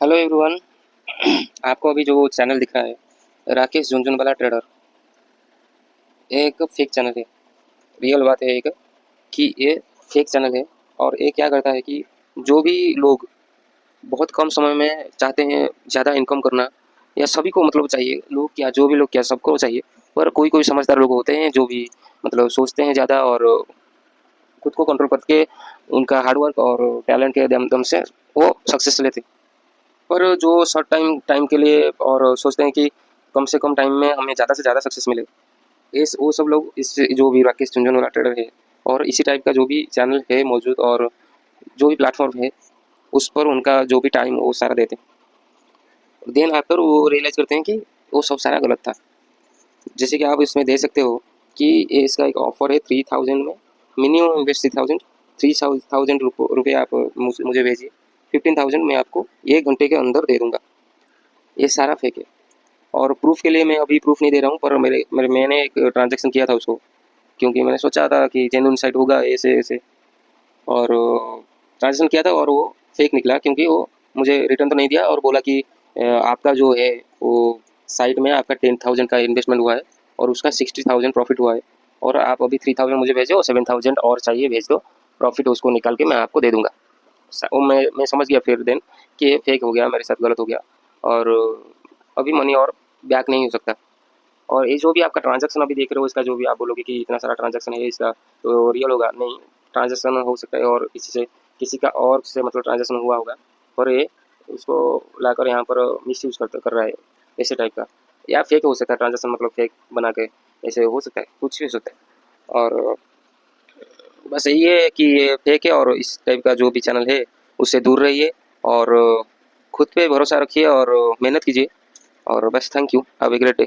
Hello everyone. आपको अभी जो चैनल दिख रहा है राकेश झुनझुनवाला ट्रेडर, ये एक फेक चैनल है। रियल बात है एक कि ये फेक चैनल है। और ये क्या करता है कि जो भी लोग बहुत कम समय में चाहते हैं ज़्यादा इनकम करना, या सभी को मतलब चाहिए, लोग क्या जो भी लोग क्या सबको चाहिए, पर कोई कोई समझदार लोग होते हैं जो भी मतलब सोचते हैं ज़्यादा और खुद को कंट्रोल करके उनका हार्डवर्क और टैलेंट के दम दम से वो सक्सेस लेते हैं। पर जो शॉर्ट टाइम टाइम के लिए और सोचते हैं कि कम से कम टाइम में हमें ज़्यादा से ज़्यादा सक्सेस मिले, इस वो सब लोग इस जो भी राकेश झुनझुनवाला ट्रेडर है और इसी टाइप का जो भी चैनल है मौजूद और जो भी प्लेटफॉर्म है, उस पर उनका जो भी टाइम वो सारा देते हैं। देन आकर वो रियलाइज़ करते हैं कि वो सब सारा गलत था। जैसे कि आप इसमें देख सकते हो कि ये इसका एक ऑफ़र है 3000 में, मिनिमम इन्वेस्ट 3000, 3000 रुपये आप मुझे भेजिए, 15,000 मैं आपको 1 घंटे के अंदर दे दूँगा। ये सारा फेक है। और प्रूफ़ के लिए मैं अभी प्रूफ़ नहीं दे रहा हूँ, पर मैंने एक ट्रांज़ैक्शन किया था उसको, क्योंकि मैंने सोचा था कि जेन्युइन साइट होगा ऐसे-ऐसे, और ट्रांज़ैक्शन किया था और वो फेक निकला, क्योंकि वो मुझे रिटर्न तो नहीं दिया और बोला कि आपका जो है वो साइट में आपका 10,000 का इन्वेस्टमेंट हुआ है और उसका 60,000 प्रॉफ़िट हुआ है, और आप अभी 3,000 मुझे भेजो, 7,000 और चाहिए भेज दो, प्रॉफ़िट उसको निकाल के मैं आपको दे दूँगा। वो मैं समझ गया फिर देन कि ये फेक हो गया, मेरे साथ गलत हो गया, और अभी मनी और बैक नहीं हो सकता। और ये जो भी आपका ट्रांज़ैक्शन अभी देख रहे हो, इसका जो भी आप बोलोगे कि इतना सारा ट्रांज़ैक्शन है इसका, तो रियल होगा? नहीं, ट्रांज़ैक्शन हो सकता है और किसी का और से मतलब ट्रांज़ैक्शन हुआ होगा, और ये उसको लाकर यहाँ पर मिसयूज़ कर रहा है, ऐसे टाइप का। या फेक हो सकता है ट्रांज़ैक्शन, मतलब फेक बना के ऐसे हो सकता है, कुछ भी हो सकता है। और बस यही है कि ये फेक है, और इस टाइप का जो भी चैनल है उससे दूर रहिए, और खुद पे भरोसा रखिए और मेहनत कीजिए। और बस thank you, have a great day.